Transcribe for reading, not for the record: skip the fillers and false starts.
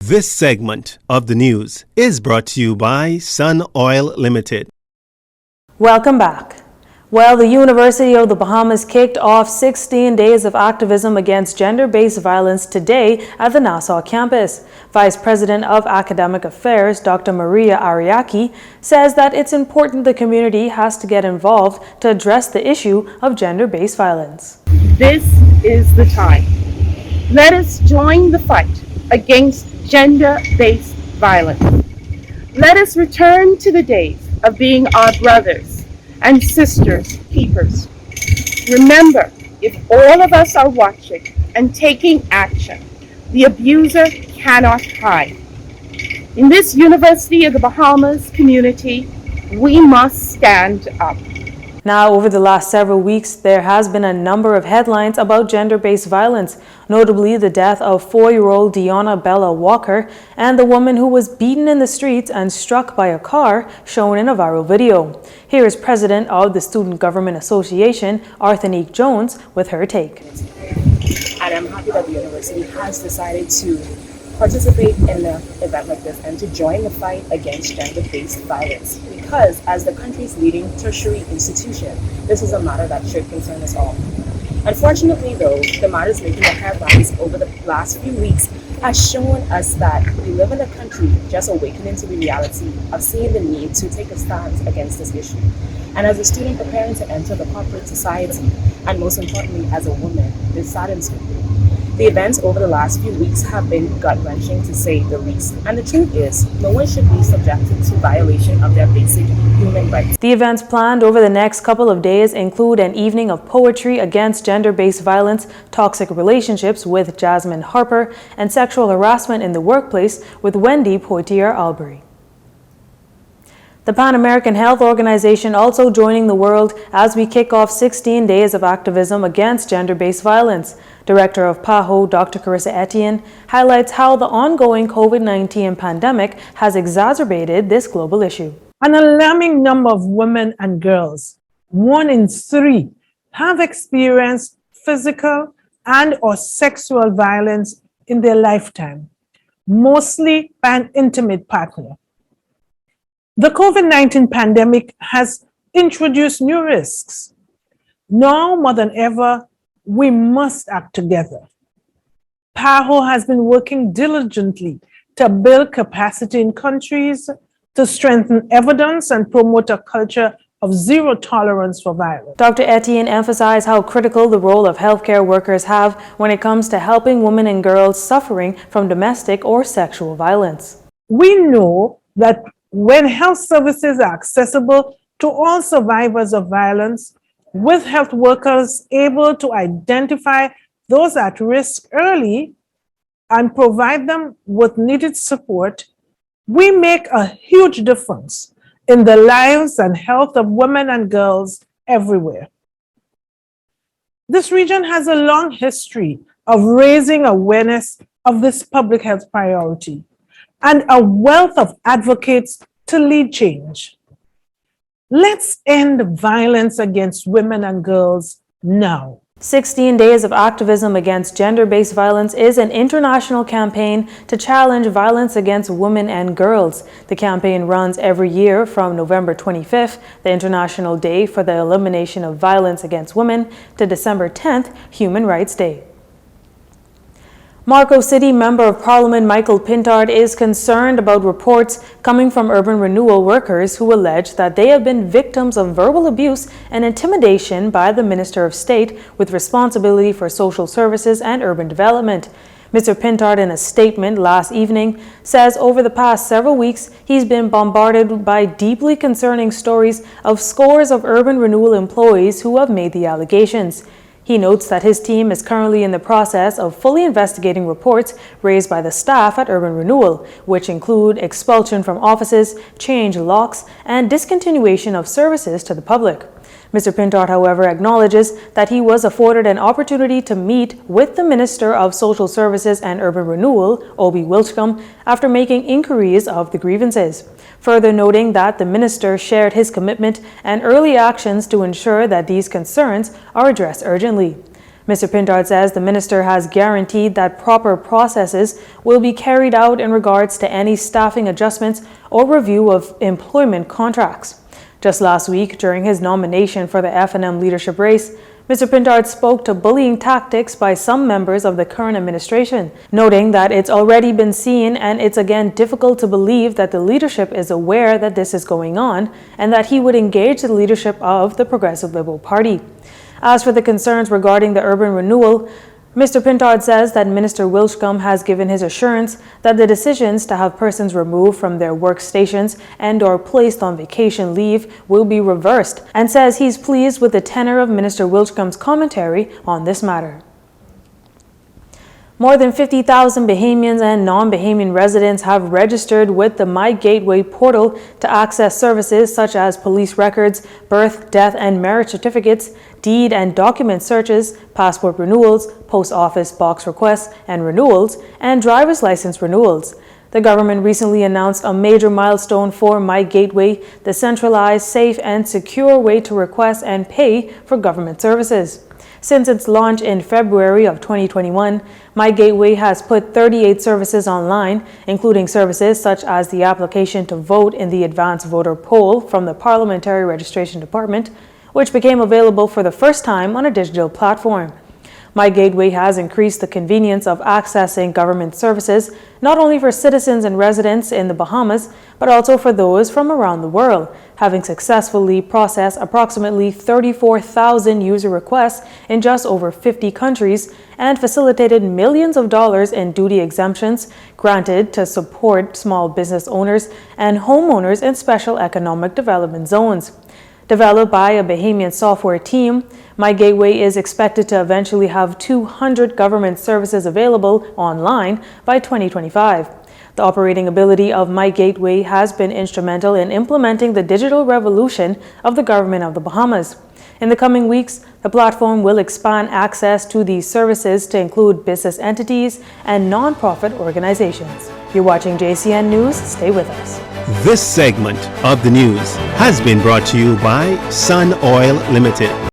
This segment of the news is brought to you by Sun Oil Limited. Welcome back. Well, the University of the Bahamas kicked off 16 days of activism against gender-based violence today at the Nassau campus. Vice President of Academic Affairs, Dr. Maria Ariaki, says that it's important the community has to get involved to address the issue of gender-based violence. This is the time. Let us join the fight against gender-based violence. Let us return to the days of being our brothers and sisters keepers. Remember, if all of us are watching and taking action, the abuser cannot hide. In this University of the Bahamas community, we must stand up. Now, over the last several weeks, there has been a number of headlines about gender-based violence, notably the death of 4-year-old Deanna Bella Walker and the woman who was beaten in the streets and struck by a car, shown in a viral video. Here is President of the Student Government Association, Arthenique Jones, with her take. And I'm happy that the university has decided to participate in an event like this and to join the fight against gender-based violence, because as the country's leading tertiary institution, this is a matter that should concern us all. Unfortunately though, the matters making the headlines over the last few weeks has shown us that we live in a country just awakening to the reality of seeing the need to take a stance against this issue. And as a student preparing to enter the corporate society, and most importantly as a woman, this saddens me. The events over the last few weeks have been gut-wrenching to say the least. And the truth is, no one should be subjected to violation of their basic human rights. The events planned over the next couple of days include an evening of poetry against gender-based violence, toxic relationships with Jasmine Harper, and sexual harassment in the workplace with Wendy Poitier-Albury. The Pan American Health Organization also joining the world as we kick off 16 days of activism against gender-based violence. Director of PAHO, Dr. Carissa Etienne, highlights how the ongoing COVID-19 pandemic has exacerbated this global issue. An alarming number of women and girls, 1 in 3, have experienced physical and/or sexual violence in their lifetime, mostly by an intimate partner. The COVID-19 pandemic has introduced new risks. Now more than ever, we must act together. PAHO has been working diligently to build capacity in countries to strengthen evidence and promote a culture of zero tolerance for violence. Dr. Etienne emphasized how critical the role of healthcare workers have when it comes to helping women and girls suffering from domestic or sexual violence. We know that when health services are accessible to all survivors of violence, with health workers able to identify those at risk early and provide them with needed support, we make a huge difference in the lives and health of women and girls everywhere. This region has a long history of raising awareness of this public health priority and a wealth of advocates to lead change. Let's end violence against women and girls now. 16 days of activism against gender-based violence is an international campaign to challenge violence against women and girls. The campaign runs every year from November 25th, the International Day for the Elimination of Violence Against Women, to December 10th, Human Rights Day. Marco City Member of Parliament Michael Pintard is concerned about reports coming from urban renewal workers who allege that they have been victims of verbal abuse and intimidation by the Minister of State with responsibility for social services and urban development. Mr. Pintard, in a statement last evening, says over the past several weeks he's been bombarded by deeply concerning stories of scores of urban renewal employees who have made the allegations. He notes that his team is currently in the process of fully investigating reports raised by the staff at Urban Renewal, which include expulsion from offices, change locks, and discontinuation of services to the public. Mr. Pintard, however, acknowledges that he was afforded an opportunity to meet with the Minister of Social Services and Urban Renewal, Obi Wilchcombe, after making inquiries of the grievances. Further noting that the minister shared his commitment and early actions to ensure that these concerns are addressed urgently. Mr. Pintard says the minister has guaranteed that proper processes will be carried out in regards to any staffing adjustments or review of employment contracts. Just last week, during his nomination for the F&M leadership race, Mr. Pintard spoke to bullying tactics by some members of the current administration, noting that it's already been seen and it's again difficult to believe that the leadership is aware that this is going on and that he would engage the leadership of the Progressive Liberal Party. As for the concerns regarding the urban renewal, Mr. Pintard says that Minister Wilchcombe has given his assurance that the decisions to have persons removed from their workstations and/or placed on vacation leave will be reversed, and says he's pleased with the tenor of Minister Wilchcombe's commentary on this matter. More than 50,000 Bahamians and non-Bahamian residents have registered with the My Gateway portal to access services such as police records, birth, death, and marriage certificates, deed and document searches, passport renewals, post office box requests and renewals, and driver's license renewals. The government recently announced a major milestone for My Gateway, the centralized, safe, and secure way to request and pay for government services. Since its launch in February of 2021, My Gateway has put 38 services online, including services such as the application to vote in the advanced voter poll from the Parliamentary Registration Department, which became available for the first time on a digital platform. My Gateway has increased the convenience of accessing government services, not only for citizens and residents in the Bahamas, but also for those from around the world, having successfully processed approximately 34,000 user requests in just over 50 countries and facilitated millions of dollars in duty exemptions granted to support small business owners and homeowners in special economic development zones. Developed by a Bahamian software team, My Gateway is expected to eventually have 200 government services available online by 2025. The operating ability of My Gateway has been instrumental in implementing the digital revolution of the government of the Bahamas. In the coming weeks, the platform will expand access to these services to include business entities and nonprofit organizations. You're watching Jcn News. Stay with us. This segment of the news has been brought to you by Sun Oil Limited.